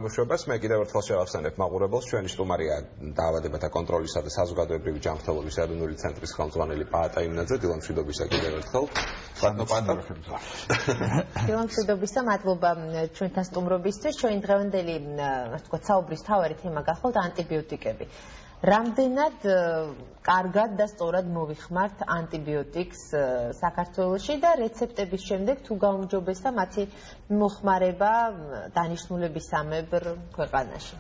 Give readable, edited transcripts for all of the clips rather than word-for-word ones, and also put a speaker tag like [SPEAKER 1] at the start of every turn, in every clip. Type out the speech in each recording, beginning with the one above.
[SPEAKER 1] მუშებას მე კიდევ ერთხელ შევახსენებ მაყურებელს ჩვენი სტუმარია დაავადებათა კონტროლისა და საზოგადოებრივი ჯანმრთელობის ეროვნული ცენტრის ხელმძღვანელი პაატა იმნაძე. დილამშვიდობისა კიდევ ერთხელ.
[SPEAKER 2] დილამშვიდობისა, მადლობა ჩვენთან სტუმრობისთვის. ჩვენი დღევანდელი საუბრის მთავარი თემა გახლავთ ანტიბიოტიკები. რამდენად კარგად და სწორად მოვიხმართ ანტიბიოტიკს საქართველოში და რეცეპტების შემდეგ თუ გაუმჯობესდა მათი მოხმარება დანიშნულებისამებრ ქვეყანაში?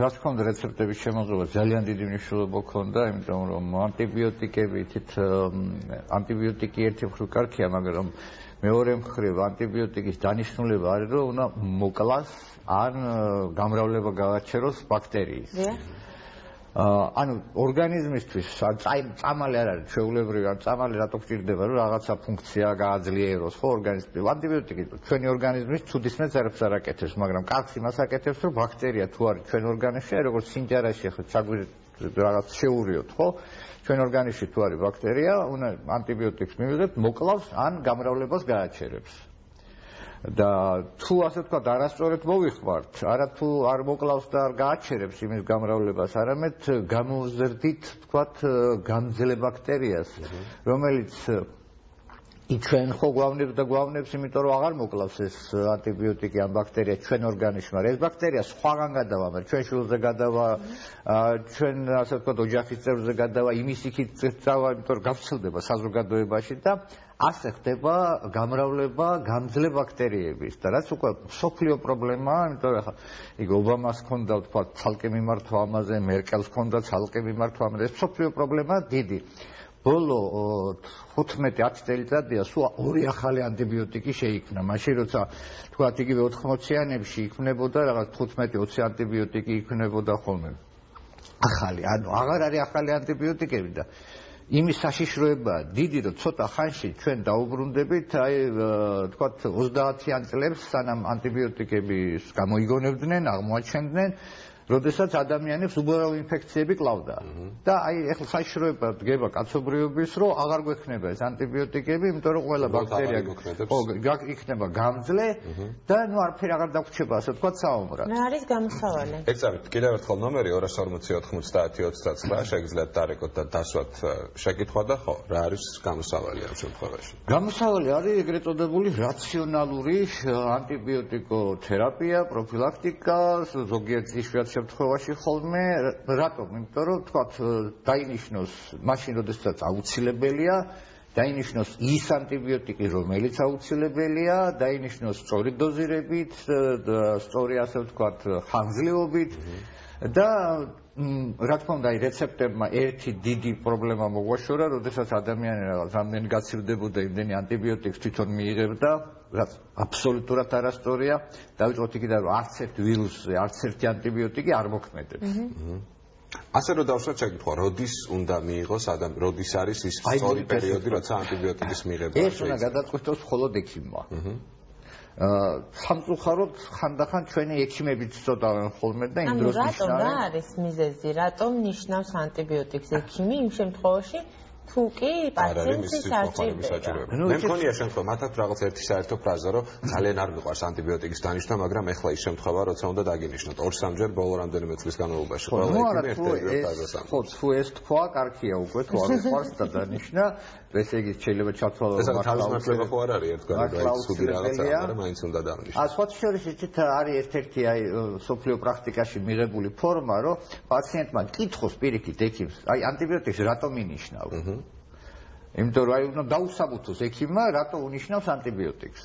[SPEAKER 3] რა თქმა უნდა, რეცეპტების შემოღება ძალიან დიდი მნიშვნელობა ჰქონდა, იმიტომ რომ ანტიბიოტიკი ერთი მხრივ კარგია, მაგრამ მეორე მხრივ ანტიბიოტიკის დანიშნულება არის, რომ უნდა მოკლას ან გამრავლება გააჩეროს ბაქტერიის. ანუ ორგანიზმისთვის წამალი არ არის ჩვეულებრივი, ან წამალი რატო გჭირდება, რომ რაღაცა ფუნქცია გააძლიეროს, ხო, ორგანიზმში. ანტიბიოტიკი ჩვენი ორგანიზმის ცუდისმეტს არაფერს არ აკეთებს, მაგრამ კარგს იმას აკეთებს, რომ ბაქტერია თუ არის ჩვენ ორგანიზმში, როგორც სინჯარაში ახლა რაღაც შეურიოთ, ხო? ჩვენ ორგანიზმში თუ არის ბაქტერია, უნდა ანტიბიოტიკს მივიღებთ, მოკლავს ან გამრავლებას გააჩერებს. და თუ ასე ვთქვათ, არასწორად მოვიხმართ, არა თუ არ მოკლავს და არ გააჩერებს იმის გამრავლებას, არამედ გამოვზრდით, ვთქვათ, გამძლე ბაქტერიას, რომელიც ჩვენ ხო გვავნებს და გვავნებს, იმიტომ რომ აღარ მოკლავს ეს ანტიბიოტიკი ან ბაქტერია ჩვენ ორგანიზმში, მაგრამ ეს ბაქტერია სხვაგან გადავა, ჩვენ შვილზე გადავა, ჩვენ ასე ვთქვათ, ოჯახის წევრზე გადავა, იმის იქით წავა, იმიტომ რომ გავრცელდება საზოგადოებაში და ასე ხდება გამრავლება გამძლე ბაქტერიების და რაც უკვე მსოფლიო პრობლემაა, იმიტომ რომ ახლა იქ ობამას ჰქონდა ვთქვათ ცალკე მიმართვა ამაზე, მერკელს ჰქონდა ცალკე მიმართვა ამაზე, ეს მსოფლიო პრობლემაა დიდი. ბოლო 15-10 წელიწადია სულ ორი ახალი ანტიბიოტიკი შეიქმნა. მაშინ როცა თქვათ იგივე 80-იანებში იქმნებოდა რაღაც 15-20 ანტიბიოტიკი იქმნებოდა ხოლმე. ახალი, ანუ აღარ არის ახალი ანტიბიოტიკები და იმის საშიშროებაა დიდი, რომ ცოტა ხანში ჩვენ დაუბრუნდებით, აი თქვათ 30-იან წლებს, სანამ ანტიბიოტიკები გამოიგონებდნენ, აღმოაჩენდნენ, როდესაც ადამიანებს უბრალოდ ინფექციები კლავდა. და აი ეხლა საშიშროება დგება კაცობრიობის, რომ აღარ გვექნება ეს ანტიბიოტიკები, იმიტომ რომ ყველა ბაქტერია იქნება გამძლე და ნუ არაფერი აღარ დაგვრჩება, ასე ვთქვათ, საომრად.
[SPEAKER 2] რა არის გამოსავალი?
[SPEAKER 1] ეგწავით, კიდევ ერთხელ ნომერი 240-90-30 შეგიძლიათ დარეკოთ და დასვათ შეკითხვა და ხო, რა არის გამოსავალი ამ შემთხვევაში?
[SPEAKER 3] გამოსავალი არის ეგრეთ წოდებული რაციონალური ანტიბიოტიკოთერაპია, პროფილაქტიკა, ზოგიერთ იშვიათ შემთხვევაში ხოლმე, რატომ? იმიტომ რომ თქვათ დაინიშნოს მაშინ, როდესაც აუცილებელია, დაინიშნოს ის ანტიბიოტიკი, რომელიც აუცილებელია, დაინიშნოს სწორი დოზირებით, სწორი ასე ვთქვათ, ხანგრძლივობით და რა თქმა უნდა, რეცეპტერმა ერთი დიდი პრობლემა მოგვაშორა, როდესაც ადამიანი რამდენი გაცივდებოდა, იმდენი ანტიბიოტიკს თვითონ მიიღებდა, რაც აბსოლუტურად არასწორია. დავიწყოთ იქიდან, რომ არც ერთ ვირუსზე, არც ერთი ანტიბიოტიკი არ მოქმედებს.
[SPEAKER 1] ასე რომ დავსვათ შეკითხვა, როდის უნდა მიიღოს როდის არის ის სწორი პერიოდი, როცა ანტიბიოტიკის მიღება
[SPEAKER 3] ეს უნდა გადაწყვეტოს მხოლოდ ექიმმა. სამწუხაროდ ხანდახან ჩვენი ექიმებიც ცოტავენ ხოლმე და იმ დროს
[SPEAKER 2] ნიშნავენ. რატომ რა არის მიზეზი? რატომ ნიშნავს ანტიბიოტიკს ექიმი იმ შემთხვევაში? თუ კი პაციენტის საჭიროება.
[SPEAKER 1] მე მქონია შემთხვევა, მათაც რაღაც ერთი საერთო ფრაზა, რომ ძალიან არ მიყვარს ანტიბიოტიკის დანიშნა, მაგრამ ეხლა ის შემთხვევა, როცა უნდა დაგინიშნოთ 2-3 ჯერ ბოლო რამდენიმე წლის განმავლობაში.
[SPEAKER 3] ხო, თუ ეს თქვა, კარგია უკვე, თუ არ მიყვარს და დანიშნა, ესე იგი შეიძლება ჩათვალო
[SPEAKER 1] ეს თავისმართლება ხო არ არის ერთგვარი ცუდი რაღაცა, მაგრამ მაინც უნდა დანიშნოს.
[SPEAKER 3] სხვათა შორის ისიც არის ერთ-ერთი აი სოფლიო პრაქტიკაში მიღებული ფორმა, რომ პაციენტმა კითხოს პირიქით ექიმს, აი ანტიბიოტიკს რატომ ინიშნავ? იმიტომ რომ აი უნდა დაუსაბუთოს ექიმმა, რატო უნიშნავს ანტიბიოტიკს.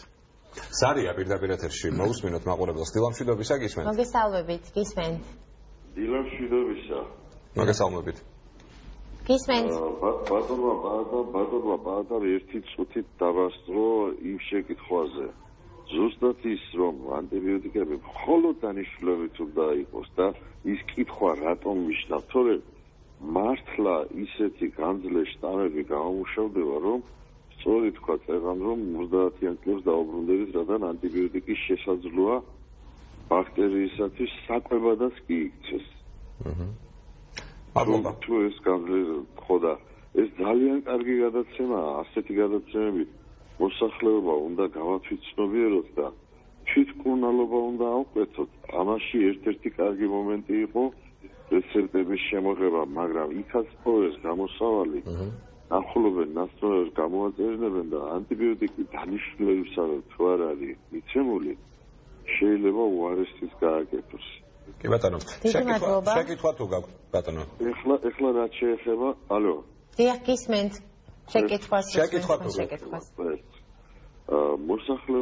[SPEAKER 1] სარია პირდაპირ ეთერში მოусმინოთ მაყურებელს. დილამშვიდობისა გისმენთ.
[SPEAKER 2] მოგესალმებით, გისმენთ.
[SPEAKER 4] დილამშვიდობისა.
[SPEAKER 1] მოგესალმებით.
[SPEAKER 2] გისმენთ.
[SPEAKER 4] ბატონმა ბადარ ერთი წუთით დავასწრო იმ შეკითხვაზე. ზუსტად ის, რომ ანტიბიოტიკები მხოლოდ დანიშნულებით უნდა იყოს და ის კითხვა რატომ მიშნავ, თორემ მართლა ისეთი გამძლე შტამები გამომუშავდება, რომ სწორი თქვა წეგან, რომ 30-იან წლებს დაუბრუნდებით, რადგან ანტიბიოტიკის შესაძლოა ბაქტერიისათვის საკვებადაც კი იქცეს. თუ ეს გამძლე ხო და ეს ძალიან კარგი გადაცემაა, ასეთი გადაცემებით მოსახლეობა უნდა გავათვითცნობიეროთ და თვითმკურნალობა უნდა ავკვეთოთ. ამაში ერთ-ერთი კარგი მომენტი იყო რეცეპტების შემოღება, მაგრამ იქაც ყოველს გამოსავალი ახლობენ ნასწორებს გამოაწერინებენ და ანტიბიოტიკი დანიშნულებისამებრ თუ არ არის მიცემული, შეიძლება უარესიც გააკეთოს.
[SPEAKER 1] კი ბატონო, შეკითხვა თუ გაქვთ ბატონო?
[SPEAKER 4] ეხლა რაც შეეხება, ალო.
[SPEAKER 2] დიახ, გისმენთ. შეკითხვას.
[SPEAKER 4] მოსახლე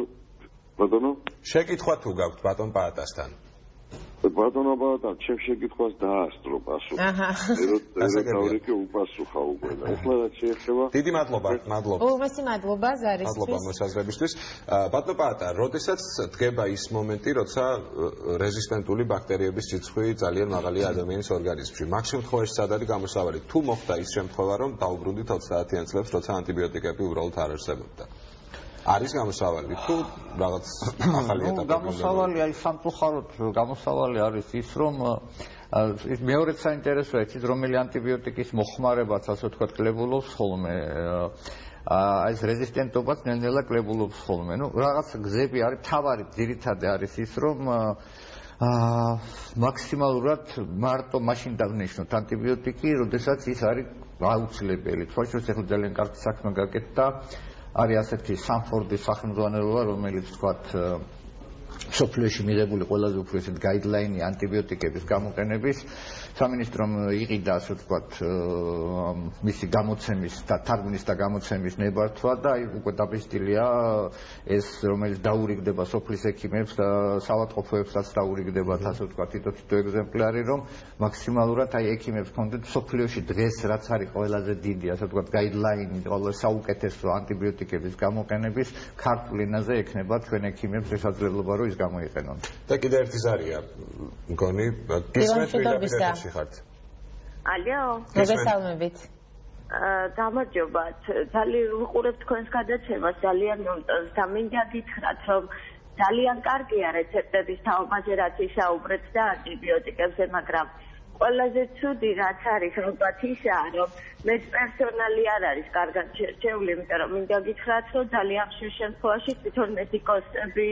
[SPEAKER 4] ბატონო?
[SPEAKER 1] შეკითხვა თუ გაქვთ ბატონ პაატასთან?
[SPEAKER 4] ბატონო ბატონ, ჩემ შეკითხვას დაასწრო პასუხი. ეროტავრიკე უპასუხა უკვე. ეხლა რაც შეეხება.
[SPEAKER 1] დიდი მადლობა.
[SPEAKER 2] უმეტი მადლობა ზარისთვის.
[SPEAKER 1] მადლობა მოსაზრებისთვის. ბატონო პაატა, როდესაც დგება ის მომენტი, როცა რეზისტენტული ბაქტერიების რიცხვი ძალიან მაღალია ადამიანის ორგანიზმში. მაგ შემთხვევაში სად არის გამოსავალი? თუ მოხდა ის შემთხვევა, რომ დაუბრუნდით 30-იან წლებს, როცა ანტიბიოტიკები უბრალოდ არ არსებობდა. არის გამოსავალი თუ რაღაც ახალი ეტაპი?
[SPEAKER 3] გამოსავალი აი სამწუხაროდ გამოსავალი არის ის რომ მეორეც საინტერესოა ის რომელი ანტიბიოტიკის მოხმარებაც ასე ვთქვათ კლებულობს ხოლმე აი ეს რეზისტენტობაც ნელ-ნელა კლებულობს ხოლმე. ნუ რაღაც გზები არის, თავარი ძირითადად არის ის რომ მაქსიმალურად მარტო მაშინ დავნიშნოთ ანტიბიოტიკი, როდესაც ის არის აუცილებელი. თვალშორის ახლა ძალიან კარგი საქმე გაკეთდა. არის ასეთი სამფორდის სახელმძღვანელობა, რომელიც ვთქვათ სოფლიოში მიღებული ყველაზე უფრო ესეთ გაიდლაინი ანტიბიოტიკების გამოყენების სამინისტრომ იყიდა ასე ვთქვათ მისი გამოცემის და თარგმნის და გამოცემის ნებართვა და აი უკვე დაბეჭდილია ეს რომელიც დაურიგდება სოფლის ექიმებს და საავადმყოფოებსაც დაურიგდებათ ასე ვთქვათ თითო ეგზემპლარი რომ მაქსიმალურად აი ექიმებს კონდეთ სოფლიოში დღეს რაც არის ყველაზე დიდი ასე ვთქვათ გაიდლაინი ყველაზე საუკეთესო ანტიბიოტიკების გამოყენების ქართულ ენაზე ექნება ჩვენ ექიმებს შესაძლებლობა რომ ის გამოიყენონ.
[SPEAKER 1] და კიდევ ერთი ზარია მგონი გისმენთ ხართ.
[SPEAKER 2] ალო, მოგესალმებით.
[SPEAKER 5] გამარჯობა. ძალიან ვუყურებ თქვენს გადაცემას, ძალიან მომწონს და მინდა გითხრათ, რომ ძალიან კარგია რეცეპტების თაობაზე რაც ისაუბრეთ და ანტიბიოტიკებზე, მაგრამ ყველაზე ცუდი რაც არის ალბათ ისაა, რომ მე პერსონალი არ არის კარგად შერჩეული, იმიტომ რომ მინდა გითხრათ, რომ ძალიან ხშირ შემთხვევაში თვითონ მედიკოსები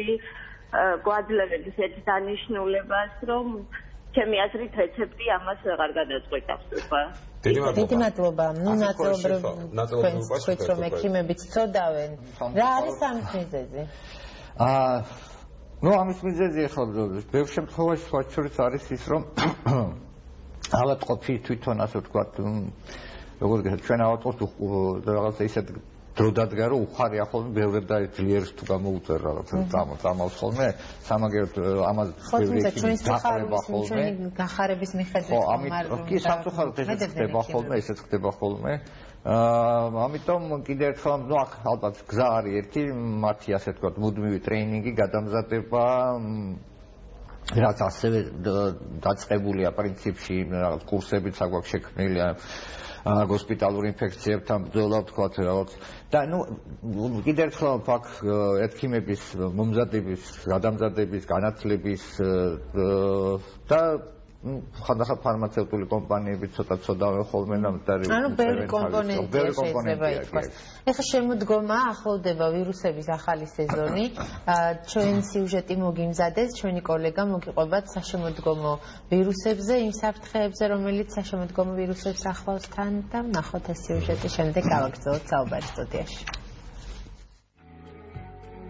[SPEAKER 5] გვაძლევენ ისეთ დანიშნულებას, რომ ჩემი აზრით რეცეპტი ამას აღარ გადაწყვეტავს.
[SPEAKER 2] დიდი მადლობა. ნუ ნაწილობრივ რომ ექიმებიც წოდავენ. რა არის ამის მიზეზი?
[SPEAKER 3] ნუ ამის მიზეზი ახლა ბევრ შემთხვევაში სხვა შორის არის ის რომ ავადმყოფი თვითონ ასე ვთქვათ როგორ გითხრათ ჩვენ ავადმყოფს რაღაც ისეთ დრო დადგა რომ უხარია ხოლმე ბევრად და ძლიერს თუ გამოუწერ რაღაცა წამავს ხოლმე სამაგერად ამას
[SPEAKER 2] ბევრი გახარება ხოლმე ჩვენი გახარების მიხედვით
[SPEAKER 3] კი სამწუხაროდ ესეც ხდება ხოლმე ამიტომ კიდევ ერთხელ ნუ ალბათ გზა არის ერთი მათი ასე ვთქვათ მუდმივი ტრეინინგი გადამზადება რაც ასევე დაწყებულია პრინციპში რაღაც კურსებიც აგვაქვს შექმნილი გოსპიტალურ ინფექციებთან ბრძოლა ვთქვათ რაღაც და ნუ კიდევ ერთხელ აქ ექიმების მომზადების გადამზადების განათლების და ხანდახან ფარმაცევტული კომპანიები ცოტა ხოლმე ნამდვილი
[SPEAKER 2] ანუ ბევრი კომპონენტია შეიძლება ითქვას. ეხლა შემოდგომა ახლოვდება ვირუსების ახალი სეზონი. ჩვენ სიუჟეტი მოგიმზადეს, ჩვენი კოლეგა მოგიყვებათ საშემოდგომო ვირუსებზე, იმ საფრთხეებზე, რომელიც საშემოდგომო ვირუსებს ახლავს თან და ვნახოთ ეს სიუჟეტი შემდეგ გავაგრძელოთ საუბარი სტუდიაში.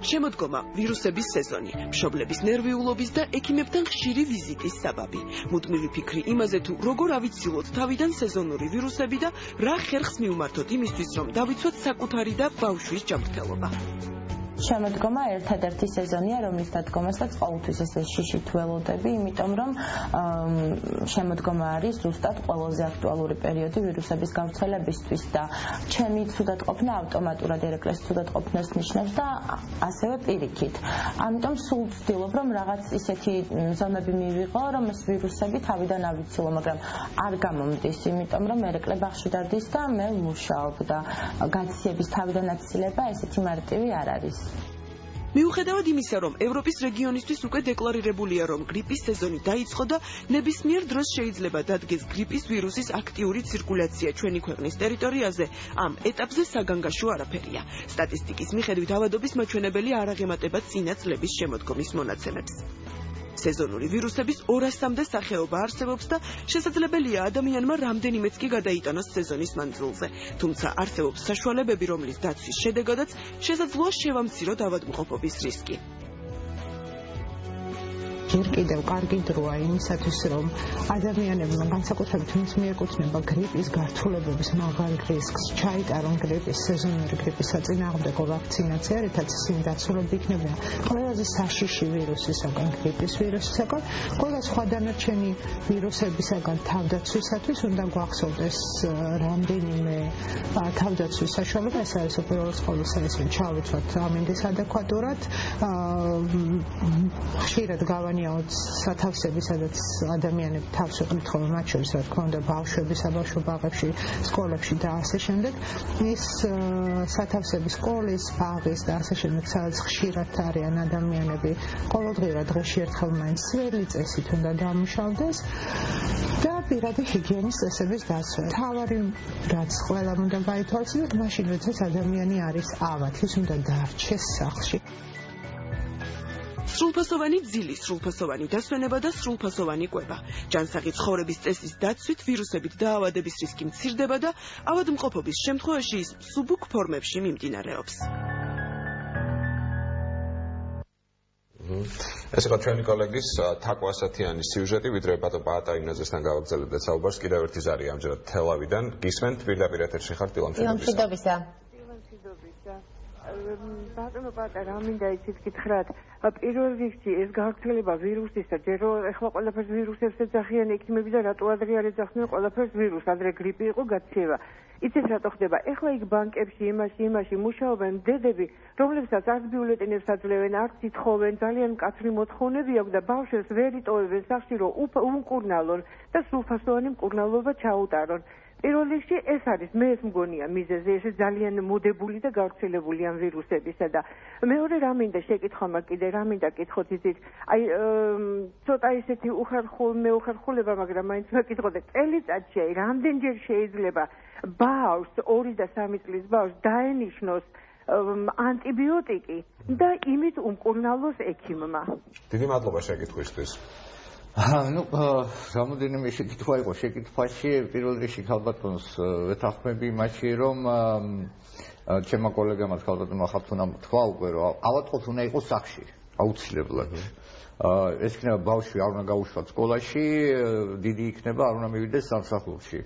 [SPEAKER 6] შემოდგომა ვირუსების სეზონი, მშობლების ნერვიულობის და ექიმებთან ხშირი ვიზიტის საბაბი. მუდმივი ფიქრი იმაზე თუ როგორ ავიცილოთ თავიდან სეზონური ვირუსები და რა ხერხს მივმართოთ იმისთვის, რომ დავიცვათ საკუთარი და ბავშვის ჯანმრთელობა.
[SPEAKER 7] შემოდგომა ერთადერთი სეზონია, რომლის დადგომასაც ყოველთვის ესე შიშით ველოდები, იმიტომ რომ შემოდგომა არის ზუსტად ყველაზე აქტუალური პერიოდი ვირუსების გავრცელებისთვის და ჩემი ცუდათყოფნა ავტომატურად ერეკლეს ცუდათყოფნას ნიშნავს და ასევე პირიქით. ამიტომ სულ ვცდილობ, რომ რაღაც ისეთი ზომები მივიღო, რომ ეს ვირუსები თავიდან ავიცილო, მაგრამ არ გამომდის, იმიტომ რომ ერეკლე ბაღში დადის და მე ვმუშაობ და გაცილების თავიდან აცილება ესეთი მარტივი არ არის.
[SPEAKER 6] მიუხედავად იმისა, რომ ევროპის რეგიონისთვის უკვე დეკლარირებულია, რომ გრიპის სეზონი დაიწყო და ნებისმიერ დროს შეიძლება დადგეს გრიპის ვირუსის აქტიური ცირკულაცია ჩვენი ქვეყნის ტერიტორიაზე, ამ ეტაპზე საგანგაშო არაფერია. სტატისტიკის მიხედვით ავადობის მაჩვენებელი არ აღემატება წინა წლების შემოდგომის მონაცემებს. სეზონური ვირუსების 200-მდე სახეობა არსებობს და შესაძლებელია ადამიანმა რამდენიმეც კი გადაიტანოს სეზონის მანძილზე. თუმცა არსებობს საშუალებები, რომლის დაცვის შედეგადაც შესაძლოა შევამციროთ ავადმყოფობის რისკი.
[SPEAKER 8] ჯერ კიდევ კარგი დროა იმისათვის, რომ ადამიანებმა განსაკუთრებით ვინც მიეკუთვნება გრიპის გართულებების მაღალ რისკს, ჩაიტარონ გრიპის სეზონური გრიპის საწინააღმდეგო ვაქცინაცია, რითაც ისინი დაცულები იქნებიან ყველაზე საშიში ვირუსისაგან, გრიპის ვირუსისაგან, ყველა სხვა დანარჩენი ვირუსებისაგან თავდაცვისათვის უნდა გვახსოვდეს რამდენიმე თავდაცვის საშუალება, ეს არის უპირველეს ყოვლისა ის, რომ ჩავიცვათ ამინდის ადეკვატურად, ხშირად გავანიაოთ სათავსები, სადაც ადამიანები თავს უყრით, მათ შორის რა თქმა უნდა ბავშვები, საბავშვო ბაღებში, სკოლებში და ასე შემდეგ. ის სათავსები სკოლის, ბაღის და ასე შემდეგ, სადაც ხშირად არიან ადამიანები, ყოველდღიურად დღეში ერთხელ მაინც ძველი წესით უნდა დამუშავდეს და პირადი ჰიგიენის წესების დაცვა. თავარი რაც ყველამ უნდა გაითვალისწინოთ, მაშინ როდესაც ადამიანი არის ავად, ის უნდა დარჩეს სახლში.
[SPEAKER 6] სრულფასოვანი ძილი, სრულფასოვანი დასვენება და სრულფასოვანი კვება. ჯანსაღი ცხოვრების წესის დაცვით ვირუსებით დაავადების რისკი მცირდება და ავადმყოფობის შემთხვევაში ის მსუბუქ ფორმებში მიმდინარეობს.
[SPEAKER 1] ეს იყო ჩვენი კოლეგის თაკო ასათიანის სიუჟეტი, ვიდრე ბატონ პაატაინაძესთან გავაგრძელებდეთ საუბარს. კიდევ ერთი ზარი ამჯერად თელავიდან. გისმენთ პირდაპირ ეთერში ხართ
[SPEAKER 2] ილამშვიდობისა.
[SPEAKER 9] ბატონო პატა, რა მინდა იცით გითხრათ, პირველ რიგში ეს გავრცელება ვირუსისა, ჯერ ახლა ყველაფერს ვირუსებს ეძახიან ექიმები და რატო ადრე არ ეძახდნენ ყველაფერს ვირუსს, ადრე გრიპი იყო გაქცევა. იცით რატო ხდება? ახლა იქ ბანკებში, იმაში მუშაობენ დედები, რომლებსაც არც ბიულეტენებს აძლევენ, არც ითხოვენ, ძალიან მკაცრი მოთხოვნები აქვს და ბავშვებს ვერ იტოვებენ სახლში, რომ უმკურნალონ და სრულფასოვანი მკურნალობა ჩაუტარონ. პირველ რიგში ეს არის, მე ეს მგონია მიზეზი, ეს ძალიან მოდებული და გავრცელებული ამ ვირუსებისა და მეორე რა მინდა შეკითხვა მაქვს კიდე, რა მინდა კითხოთ იცით, აი ცოტა ისეთი უხერხულება, მაგრამ მაინც მეკითხოთ, წელიწადში აი რამდენჯერ შეიძლება ბავშვს 2 და 3 წლის ბავშვს დაენიშნოს ანტიბიოტიკი და იმით უმკურნალოს ექიმმა.
[SPEAKER 1] დიდი მადლობა შეკითხვისთვის.
[SPEAKER 3] რამოდენიმე შეკითხვა იყო შეკითხვაში, პირველ რიგში ქალბატონს ვეთანხმები იმაში, რომ ჩემმა კოლეგამაც ქალბატონმა ხალხთუნამ თქვა უკვე, რომ ავადმყოფი უნდა იყოს სახლში, აუცილებლად. ეს იქნება ბავშვი არ უნდა გაუშვათ სკოლაში, დიდი იქნება არ უნდა მივიდეს სამსახურში.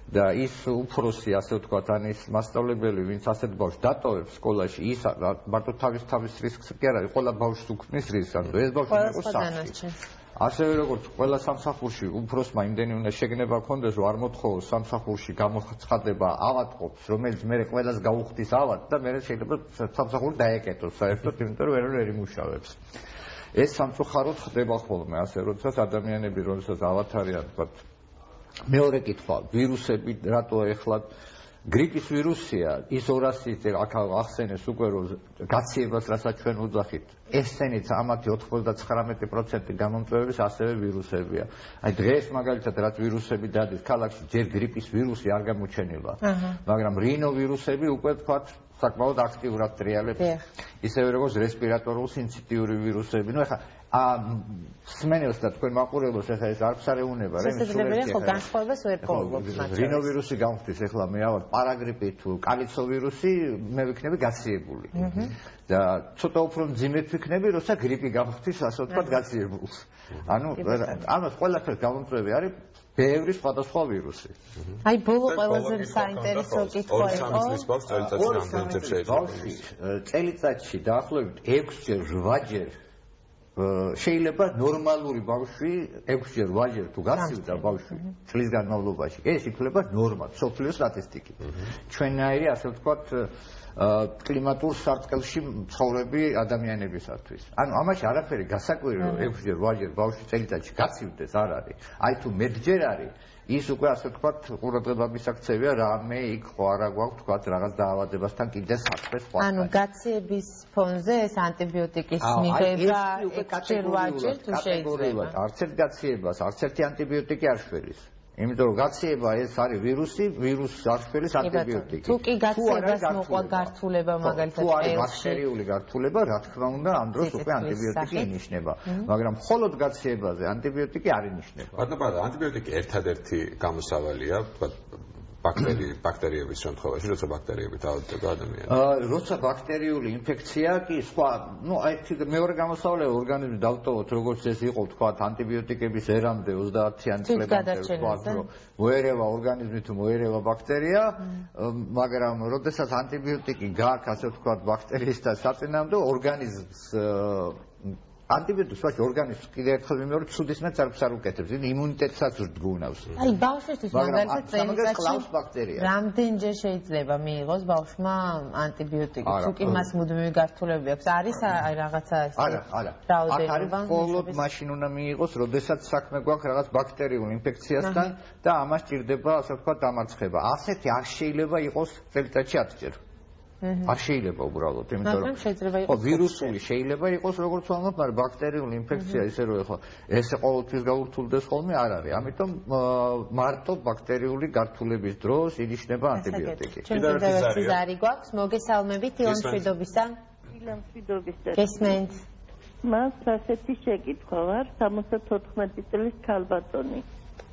[SPEAKER 3] და ის უფროსი, ასე ვთქვათ, ან ის მასწავლებელი, ვინც ასეთ ბავშვს დატოვებს სკოლაში, ის მარტო თავის რისკს კი არ არის, ყველა ბავშვს უქმნის რისკს, ანუ ეს ბავშვი უნდა იყოს სახლში. ასევე როგორც ყველა სამსახურში უფროსმა იმდენი უნდა შეგნება ქონდეს, რომ არ მოთხოვოს სამსახურში გამოცხადება ავადმყოფს, რომელიც მერე ყველას გაუხდის ავად და მერე შეიძლება სამსახური დაეკეტოს საერთოდ, იმიტომ რომ ვერ იმუშავებს. ეს სამწუხაროდ ხდება ხოლმე, ასე როდესაც ადამიანები, რომელსაც ავად არიან, თქვათ, მეორე კითხვა, ვირუსები რატო ეხლა გრიპის ვირუსია, ის 200 აქ ახსენეს უკვე რომ გაციებას რასაც ჩვენ ვუძახით, ესენიც ამათი 99% გამომწვევების ასევე ვირუსებია. აი დღეს მაგალითად რაც ვირუსები დადის ქალაქში, ჯერ გრიპის ვირუსი არ გამოჩენილა, მაგრამ რინოვირუსები უკვე თქვათ საკმაოდ აქტიურად ტრიალებს. ისევე როგორც რესპირატორულ სინციტიური ვირუსები. ნუ ეხლა სმენელს და თქვენ მაყურებელს ახლა ეს არ ფსარეუნება რა
[SPEAKER 2] შესაძლებელია ხო განსხვავებას ვერ პოულობს მათ.
[SPEAKER 3] რინოვირუსი გამხდის ახლა მე ავარ პარაგრიპი თუ კალიცოვირუსი მე ვიქნები გაციებული. და ცოტა უფრო მძიმედ ვიქნები, როცა გრიპი გამხდის ასე ვთქვათ გაციებულს. ანუ ამას ყველაფერს გამომწვევი არის ბევრი სხვადასხვა ვირუსი.
[SPEAKER 2] აი ბოლო ყველაზე საინტერესო კითხვა იყო.
[SPEAKER 3] წელიწადში დაახლოებით 6-ჯერ 8-ჯერ შეიძლება ნორმალური ბავშვი 6-ჯერ 8-ჯერ თუ გასცივდა ბავშვი წლის განმავლობაში, ეს იქნება ნორმა, სოფლიო სტატისტიკით. ჩვენნაირი ასე ვთქვათ კლიმატურ სარტყელში მცხოვრები ადამიანებისათვის. ანუ ამაში არაფერი გასაკვირი რომ 6-ჯერ 8-ჯერ ბავშვი წელიწადში გაცივდეს არ არის. აი თუ მეტჯერ არის ის უკვე ასე ვთქვათ ყურადღება მისაქცევია რამე იქ ხო არა გვაქვს ვთქვათ რაღაც დაავადებასთან კიდე საქმე სხვა.
[SPEAKER 2] ანუ გაციების ფონზე ეს ანტიბიოტიკის მიღება 6-ჯერ 8-ჯერ თუ შეიძლება.
[SPEAKER 3] არც ერთ გაციებას, არც ერთი ანტიბიოტიკი არ შველის. იმიტომ რომ გაციება ეს არის ვირუსს არ შველის ანტიბიოტიკი.
[SPEAKER 2] თუ კი გაციებას მოყვა გართულება მაგალითად
[SPEAKER 3] თუ არის ბაქტერიული გართულება, რა თქმა უნდა, ამ დროს უკვე ანტიბიოტიკი ინიშნება. მაგრამ მხოლოდ გაციებაზე ანტიბიოტიკი არ ინიშნება.
[SPEAKER 1] ბატონო, ანტიბიოტიკი ერთადერთი გამოსავალია, თქვა ბაქტერიების შემთხვევაში, როცა ბაქტერიები დაავადდება ადამიანს.
[SPEAKER 3] როცა ბაქტერიული ინფექცია კი სხვა, აი მეორე გამოსავალია ორგანიზმი დავტოვოთ, როგორც ეს იყო, თქვა ანტიბიოტიკების ერამდე 30-იან წლებამდე ვთქვათ, რომ მოერევა ორგანიზმი თუ მოერევა ბაქტერია, მაგრამ როდესაც ანტიბიოტიკი გააქვს, ასე ვთქვათ, ბაქტერიის და საწინააღმდეგო ორგანიზმს ანტიბიოტიკს ორგანიზმს კიდევ ერთხელ ვიმეორებ, ცუდისმეტ წარბს არ უკეთებს, იმუნიტეტსაც რდგუნავს.
[SPEAKER 2] აი ბავშვისთვის მაგალითად
[SPEAKER 3] წელიწადში
[SPEAKER 2] რამდენჯერ შეიძლება მიიღოს ბავშვმა ანტიბიოტიკი? თუ კი მას მუდმივი გართულები აქვს, არის აი რაღაცა ეს რაოდენობა?
[SPEAKER 3] მხოლოდ მაშინ უნდა მიიღოს, როდესაც საქმე გვაქვს რაღაც ბაქტერიულ ინფექციასთან და ამას ჭირდება, ასე ვთქვათ, დამარცხება. ასეთი არ შეიძლება იყოს წელიწადში 10-ჯერ. არ შეიძლება უბრალოდ, იმიტომ რომ ვირუსული შეიძლება იყოს როგორც ვამბობ, მაგრამ ბაქტერიული ინფექცია ისე რომ ეხლა ეს ყოველთვის გაურთულდეს ხოლმე არ არის. ამიტომ მარტო ბაქტერიული გართულების დროს ინიშნება ანტიბიოტიკი.
[SPEAKER 2] კიდევ ერთი ზარი გვაქვს, მოგესალმებით ილონ შვიდობისთან.
[SPEAKER 10] ილონ შვიდობისთან.
[SPEAKER 2] გესმენთ.
[SPEAKER 10] მას ასეთი შეკითხვა არ 74 წლის ქალბატონი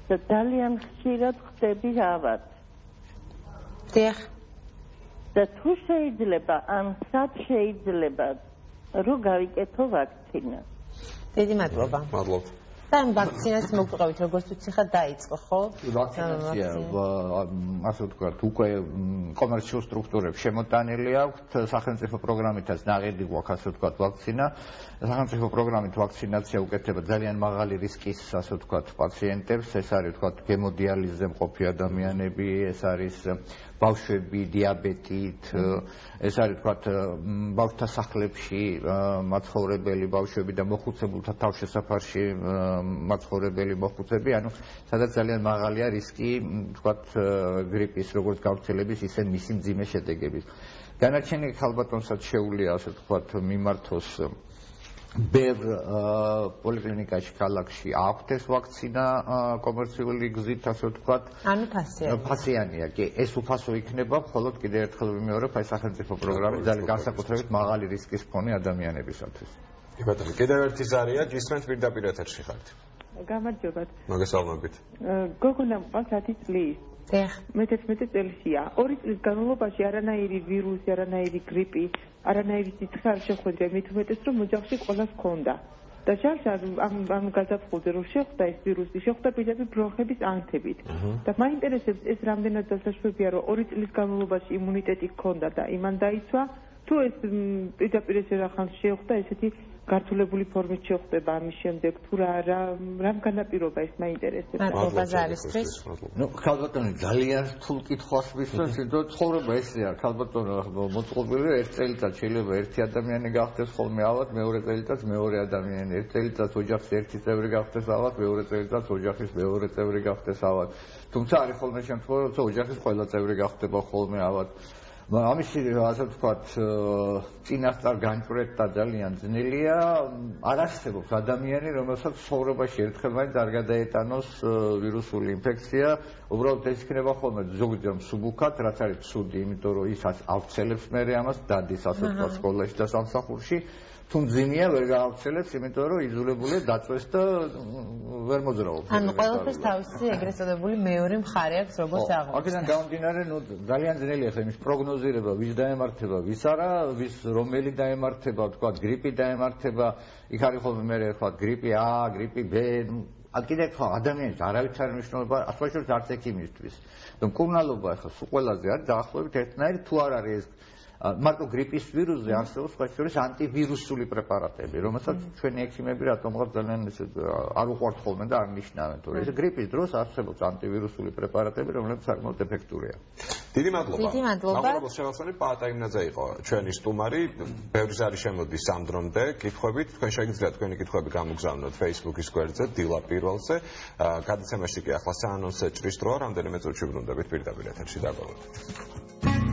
[SPEAKER 10] და ძალიან ხშირად ხდები ავად.
[SPEAKER 2] დიახ.
[SPEAKER 10] და თუ შეიძლება ან სად შეიძლება რომ გავიკეთო ვაქცინა?
[SPEAKER 2] დიდი მადლობა.
[SPEAKER 1] მადლობთ.
[SPEAKER 2] და ამ ვაქცინას მოგყვებით, როგორც ვთქვი, ხა დაიწყო, ხო?
[SPEAKER 3] ვაქცინაცია, ასე ვთქვათ, უკვე კომერციულ სტრუქტურებს შემოტანილი აქვთ, სახელმწიფო პროგრამითაც ნაღიდი გვაქვს, ასე ვთქვათ, ვაქცინა. სახელმწიფო პროგრამით ვაქცინაცია უკეთება ძალიან მაღალი რისკის, ასე ვთქვათ, პაციენტებს, ეს არის ვთქვათ, გემოდიალიზზე მყოფი ადამიანები, ეს არის ბავშვები დიაბეტით, ეს არის ვთქვათ, ბავშვთა სახლებში მაცხოვრებელი ბავშვები და მოხუცებულთა თავშესაფარში მაცხოვრებელი მოხუცები, ანუ სადაც ძალიან მაღალია რისკი, ვთქვათ, გრიპის როგორც გავრცელების, ისე მისი მძიმე შედეგების. განაჩენი ქალბატონსაც შეუძლია, ასე ვთქვათ, მიმართოს ბევრ პოლიკლინიკაში ქალაქში აქვთ ეს ვაქცინა კომერციული გზით, ასე ვთქვათ.
[SPEAKER 2] ანუ
[SPEAKER 3] ფასიანია, კი, ეს უფასო იქნება, მხოლოდ კიდევ ერთხელ ვიმეორებ, აი სახელმწიფო პროგრამით ძალიან განსაკუთრებით მაღალი რისკის მქონე ადამიანებისათვის.
[SPEAKER 1] ბატონო, კიდევ ერთი ზარია, გისმენთ პირდაპირ ეთერში ხართ.
[SPEAKER 9] გამარჯობათ.
[SPEAKER 1] მოგესალმებით.
[SPEAKER 9] გოგონა მყავს 10 წლის.
[SPEAKER 2] დიახ.
[SPEAKER 9] მე 11 წელია. 2 წლის განმავლობაში არანაირი ვირუსი, არანაირი გრიპი, არანაირი სიცხე არ შეხვედრია, მით უმეტეს რომ ოჯახში ყველას ჰქონდა. და ჯერს ამ გაზაფხულზე რომ შეხვდა ეს ვირუსი, შეხვდა პირდაპირ ბრონხების ანთებით. და მაინტერესებს ეს რამდენად დასაშვებია, რომ 2 წლის განმავლობაში იმუნიტეტი ჰქონდა და იმან დაიცვა, თუ ეს პირდაპირ ეს ახალ შეხვდა ესეთი გართულებული ფორმით შეხვდება ამის შემდეგ, თუ რამ განაპირობა ეს მაინტერესებს.
[SPEAKER 2] მადლობა ზარისთვის.
[SPEAKER 3] ნუ ქალბატონი ძალიან რთულ კითხვას მისვენს, იმიტომ ცხოვრება ესეა, ქალბატონო მოწყობილი ერთ წელიწადს შეიძლება ერთი ადამიანი გახდეს ხოლმე ავად, მეორე წელიწადს მეორე ადამიანი, ერთ წელიწადს ოჯახის ერთი წევრი გახდეს ავად, მეორე წელიწადს ოჯახის მეორე წევრი გახდეს ავად. თუმცა არის ხოლმე შემთხვევა, როცა ოჯახის ყველა წევრი გახდება ხოლმე ავად. ამისი ასე ვთქვათ, წინასწარ განჭვრეტა ძალიან ძნელია. არ არსებობს ადამიანი, რომელსაც ცხოვრებაში ერთხელ მაინც არ გადაეტანოს ვირუსული ინფექცია. უბრალოდ ეს იქნება ხოლმე ზოგჯერ მსუბუქად, რაც არის ცუდი, იმიტომ რომ ის ავრცელებს მერე ამას, დადის ასე ვთქვათ სკოლაში და სამსახურში. თუ მძიმეა ვერ გაავრცელებს, იმიტომ რომ იძულებულია დაწვეს და ვერ მოძრაობს.
[SPEAKER 2] ანუ ყველაფერს თავისი ეგრეთ წოდებული მეორე მხარე აქვს, როგორც აღნიშნეთ.
[SPEAKER 3] აქედან გამომდინარე, ნუ ძალიან ძნელია ხა იმის პროგნოზირება, ვის დაემართება, ვის არა, ვის რომელი დაემართება, ვთქვათ, გრიპი დაემართება, იქ არის ხოლმე მერე ვთქვათ, გრიპი A, გრიპი B, კიდე ხო ადამიანის არავის არ მნიშვნელობა, ასოციაციებს არც ექიმისთვის. და მკურნალობა ხა სულ ყველაზე არის დაახლოებით ერთნაირი, თუ არ არის ეს მარტო გრიპის ვირუსზე არსებობს სხვა შორის ანტივირუსული პრეპარატები, რომელსაც ჩვენი ექიმები რატომღაც ძალიან არ უყვართ ხოლმე და არ ნიშნავენ, თორე ეს გრიპის დროს არსებობს ანტივირუსული პრეპარატები, რომლებიც საკმაოდ ეფექტურია.
[SPEAKER 1] დიდი მადლობა.
[SPEAKER 2] დიდი მადლობა.
[SPEAKER 1] მადლობა შევახსენე პაატა იმნაძე იყო ჩვენი სტუმარი. ბევრი ზარი შემოდის ამ დრომდე კითხვებით. თქვენ შეგიძლიათ თქვენი კითხვები გამოგზავნოთ Facebook-ის გვერდზე, დილა პირველზე. გადაცემაში კი ახლა საანონსო ჭრის დროა, რამდენიმე წუთში ბრუნდებით პირდაპირ ეთერში დაგვალოთ.